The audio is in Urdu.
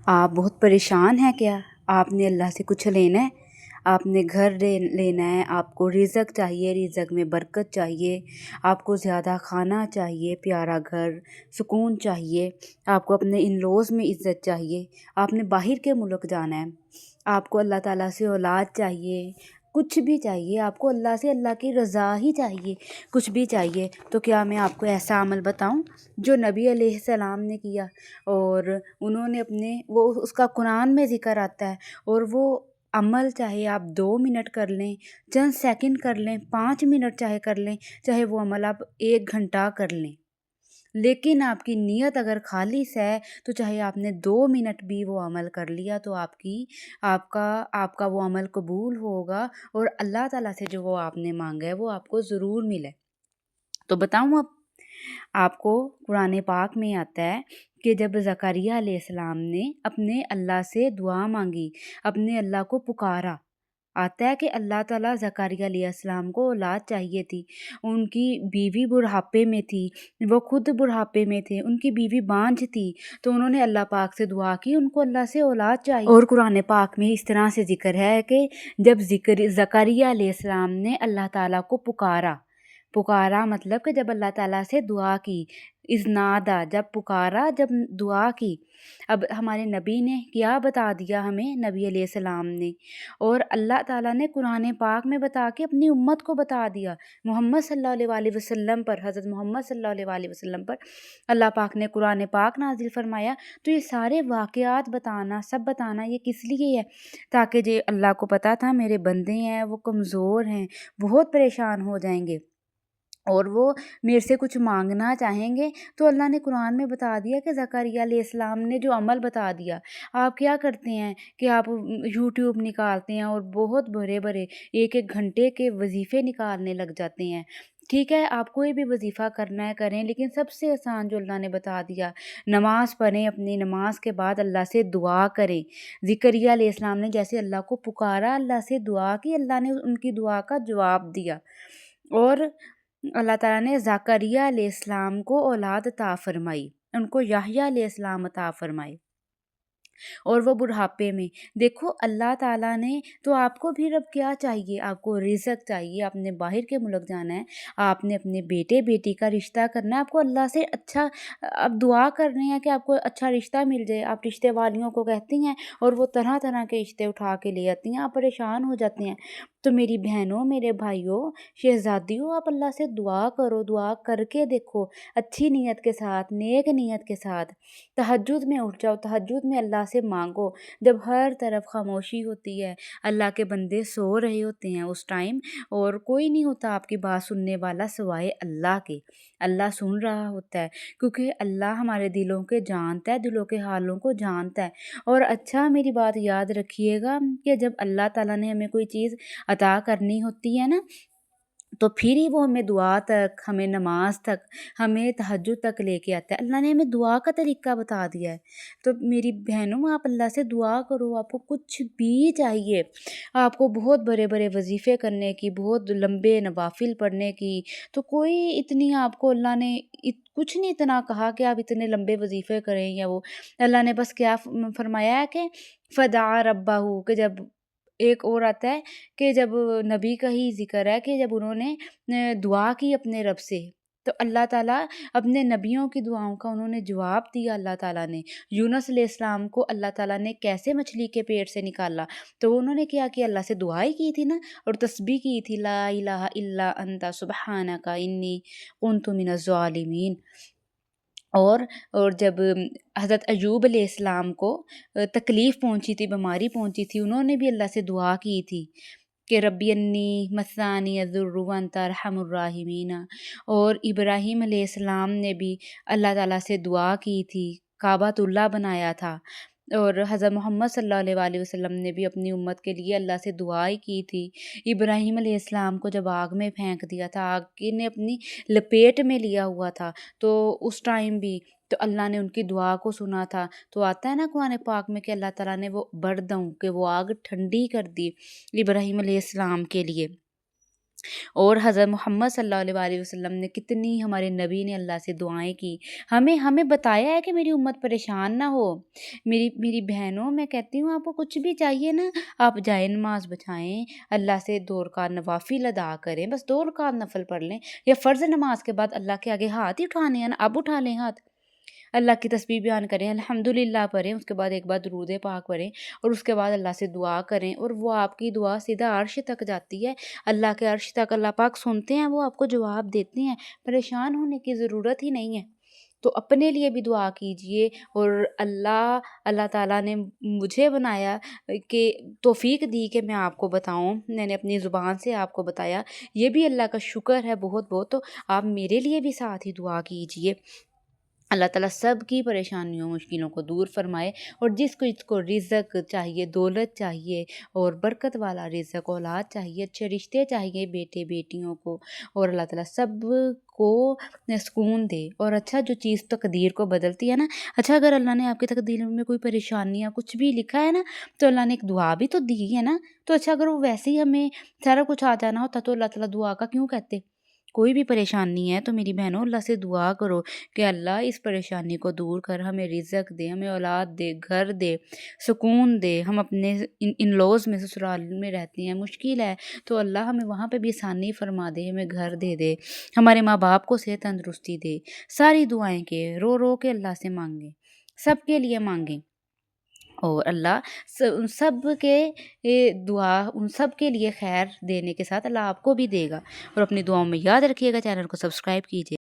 آپ بہت پریشان ہیں کیا؟ آپ نے اللہ سے کچھ لینا ہے؟ آپ نے گھر لینا ہے، آپ کو رزق چاہیے، رزق میں برکت چاہیے، آپ کو زیادہ کھانا چاہیے، پیارا گھر، سکون چاہیے، آپ کو اپنے ان لوز میں عزت چاہیے، آپ نے باہر کے ملک جانا ہے، آپ کو اللہ تعالیٰ سے اولاد چاہیے، کچھ بھی چاہیے آپ کو، اللہ سے اللہ کی رضا ہی چاہیے، کچھ بھی چاہیے تو کیا میں آپ کو ایسا عمل بتاؤں جو نبی علیہ السلام نے کیا؟ اور انہوں نے وہ اس کا قرآن میں ذکر آتا ہے، اور وہ عمل چاہے آپ 2 منٹ کر لیں، چند سیکنڈ کر لیں، 5 منٹ چاہے کر لیں، چاہے وہ عمل آپ 1 گھنٹہ کر لیں، لیکن آپ کی نیت اگر خالص ہے تو چاہے آپ نے 2 منٹ بھی وہ عمل کر لیا تو آپ کا وہ عمل قبول ہوگا، اور اللہ تعالیٰ سے جو وہ آپ نے مانگا ہے وہ آپ کو ضرور ملے۔ تو بتاؤں اب آپ کو، قرآن پاک میں آتا ہے کہ جب زکریہ علیہ السلام نے اپنے اللہ سے دعا مانگی، اپنے اللہ کو پکارا، آتا ہے کہ اللہ تعالیٰ زکریہ علیہ السلام کو اولاد چاہیے تھی، ان کی بیوی بڑھاپے میں تھی، وہ خود بڑھاپے میں تھے، ان کی بیوی بانجھ تھی، تو انہوں نے اللہ پاک سے دعا کی، ان کو اللہ سے اولاد چاہیے۔ اور قرآن پاک میں اس طرح سے ذکر ہے کہ جب زکریہ علیہ السلام نے اللہ تعالیٰ کو پکارا مطلب کہ جب اللہ تعالیٰ سے دعا کی، ازنادا، جب پکارا، جب دعا کی۔ اب ہمارے نبی نے کیا بتا دیا ہمیں، نبی علیہ السلام نے، اور اللہ تعالیٰ نے قرآن پاک میں بتا کے اپنی امت کو بتا دیا، محمد صلی اللہ علیہ وسلم پر، حضرت محمد صلی اللہ علیہ وسلم پر اللہ پاک نے قرآن پاک نازل فرمایا۔ تو یہ سارے واقعات بتانا، سب بتانا، یہ کس لیے ہے؟ تاکہ جو اللہ کو پتا تھا میرے بندے ہیں وہ کمزور ہیں، بہت پریشان ہو جائیں گے، اور وہ میرے سے کچھ مانگنا چاہیں گے، تو اللہ نے قرآن میں بتا دیا کہ زکریہ علیہ السلام نے جو عمل بتا دیا۔ آپ کیا کرتے ہیں کہ آپ یوٹیوب نکالتے ہیں اور بہت بڑے 1 گھنٹے کے وظیفے نکالنے لگ جاتے ہیں۔ ٹھیک ہے، آپ کوئی بھی وظیفہ کرنا ہے کریں، لیکن سب سے آسان جو اللہ نے بتا دیا، نماز پڑھیں، اپنی نماز کے بعد اللہ سے دعا کریں۔ زکریہ علیہ السلام نے جیسے اللہ کو پکارا، اللہ سے دعا کی، اللہ نے ان کی دعا کا جواب دیا، اور اللہ تعالیٰ نے زکریہ علیہ السلام کو اولاد عطا فرمائی، ان کو یحییٰ علیہ السلام عطا فرمائی، اور وہ بڑھاپے میں۔ دیکھو اللہ تعالیٰ نے تو آپ کو بھی رب کیا چاہیے؟ آپ کو رزق چاہیے، آپ نے باہر کے ملک جانا ہے، آپ نے اپنے بیٹے بیٹی کا رشتہ کرنا ہے، آپ کو اللہ سے اچھا، اب دعا کرنی ہے کہ آپ کو اچھا رشتہ مل جائے۔ آپ رشتے والیوں کو کہتی ہیں اور وہ طرح طرح کے رشتے اٹھا کے لے آتی ہیں، آپ پریشان ہو جاتے ہیں۔ تو میری بہنوں، میرے بھائیوں، شہزادیوں، آپ اللہ سے دعا کرو، دعا کر کے دیکھو، اچھی نیت کے ساتھ، نیک نیت کے ساتھ، تہجد میں اٹھ جاؤ، تہجد میں اللہ سے مانگو، جب ہر طرف خاموشی ہوتی ہے، اللہ کے بندے سو رہے ہوتے ہیں اس ٹائم، اور کوئی نہیں ہوتا آپ کی بات سننے والا سوائے اللہ کے۔ اللہ سن رہا ہوتا ہے، کیونکہ اللہ ہمارے دلوں کے جانتا ہے، دلوں کے حالوں کو جانتا ہے۔ اور اچھا میری بات یاد رکھیے گا کہ جب اللہ تعالیٰ نے ہمیں کوئی چیز عطا کرنی ہوتی ہے نا، تو پھر ہی وہ ہمیں دعا تک، ہمیں نماز تک، ہمیں تہجد تک لے کے آتا ہے۔ اللہ نے ہمیں دعا کا طریقہ بتا دیا ہے۔ تو میری بہنوں، آپ اللہ سے دعا کرو، آپ کو کچھ بھی چاہیے، آپ کو بہت بڑے بڑے وظیفے کرنے کی، بہت لمبے نوافل پڑھنے کی، تو کوئی اتنی آپ کو اللہ نے کچھ نہیں اتنا کہا کہ آپ اتنے لمبے وظیفے کریں یا وہ۔ اللہ نے بس کیا فرمایا ہے کہ فدعا ربہ، کہ جب ایک اور آتا ہے کہ جب نبی کا ہی ذکر ہے کہ جب انہوں نے دعا کی اپنے رب سے، تو اللہ تعالیٰ اپنے نبیوں کی دعاؤں کا انہوں نے جواب دیا۔ اللہ تعالیٰ نے یونس علیہ السلام کو اللہ تعالیٰ نے کیسے مچھلی کے پیٹ سے نکالا، تو انہوں نے کیا کیا؟ اللہ سے دعائیں کی تھی نا، اور تسبیح کی تھی، لا الہ الا انت سبحانک انی کنت من الظالمین۔ اور جب حضرت ایوب علیہ السلام کو تکلیف پہنچی تھی، بیماری پہنچی تھی، انہوں نے بھی اللہ سے دعا کی تھی کہ ربی انی مسانی الضر وانت ارحم الراحمین۔ اور ابراہیم علیہ السلام نے بھی اللہ تعالیٰ سے دعا کی تھی، کعبۃ اللہ بنایا تھا، اور حضرت محمد صلی اللہ علیہ وسلم نے بھی اپنی امت کے لیے اللہ سے دعائیں کی تھی۔ ابراہیم علیہ السلام کو جب آگ میں پھینک دیا تھا، آگ نے اپنی لپیٹ میں لیا ہوا تھا، تو اس ٹائم بھی تو اللہ نے ان کی دعا کو سنا تھا۔ تو آتا ہے نا قرآن پاک میں کہ اللہ تعالیٰ نے وہ بردوں کہ وہ آگ ٹھنڈی کر دی ابراہیم علیہ السلام کے لیے۔ اور حضرت محمد صلی اللہ علیہ وسلم نے کتنی، ہمارے نبی نے اللہ سے دعائیں کی، ہمیں بتایا ہے کہ میری امت پریشان نہ ہو۔ میری بہنوں، میں کہتی ہوں آپ کو کچھ بھی چاہیے نا، آپ جائے نماز بچائیں، اللہ سے 2 رکعت نوافل ادا کریں، بس 2 رکعت نفل پڑھ لیں، یا فرض نماز کے بعد اللہ کے آگے ہاتھ ہی اٹھانے ہیں نا، اب اٹھا لیں ہاتھ، اللہ کی تسبیح بیان کریں، الحمدللہ پڑھیں، اس کے بعد ایک بار درود پاک پڑھیں، اور اس کے بعد اللہ سے دعا کریں، اور وہ آپ کی دعا سیدھا عرش تک جاتی ہے، اللہ کے عرش تک اللہ پاک سنتے ہیں، وہ آپ کو جواب دیتے ہیں، پریشان ہونے کی ضرورت ہی نہیں ہے۔ تو اپنے لیے بھی دعا کیجئے، اور اللہ تعالیٰ نے مجھے بنایا کہ توفیق دی کہ میں آپ کو بتاؤں، میں نے اپنی زبان سے آپ کو بتایا، یہ بھی اللہ کا شکر ہے بہت بہت۔ تو آپ میرے لیے بھی ساتھ ہی دعا کیجئے، اللہ تعالیٰ سب کی پریشانیوں مشکلوں کو دور فرمائے، اور جس کو رزق چاہیے، دولت چاہیے، اور برکت والا رزق، اولاد چاہیے، اچھے رشتے چاہیے بیٹے بیٹیوں کو، اور اللہ تعالیٰ سب کو سکون دے۔ اور اچھا، جو چیز تقدیر کو بدلتی ہے نا، اچھا اگر اللہ نے آپ کی تقدیر میں کوئی پریشانی یا کچھ بھی لکھا ہے نا، تو اللہ نے ایک دعا بھی تو دی ہے نا، تو اچھا اگر وہ ویسے ہی ہمیں سارا کچھ آ جانا ہوتا تو اللہ تعالیٰ دعا کا کیوں کہتے؟ کوئی بھی پریشانی ہے تو میری بہنوں اللہ سے دعا کرو کہ اللہ اس پریشانی کو دور کر ہمیں رزق دے، ہمیں اولاد دے، گھر دے، سکون دے۔ ہم اپنے ان لوز میں، سسرال میں رہتے ہیں، مشکل ہے، تو اللہ ہمیں وہاں پہ بھی آسانی فرما دے، ہمیں گھر دے دے، ہمارے ماں باپ کو صحت تندرستی دے۔ ساری دعائیں کے رو رو کے اللہ سے مانگیں، سب کے لیے مانگیں، اور اللہ ان سب کے دعا ان سب کے لیے خیر دینے کے ساتھ اللہ آپ کو بھی دے گا۔ اور اپنی دعاؤں میں یاد رکھیے گا، چینل کو سبسکرائب کیجیے۔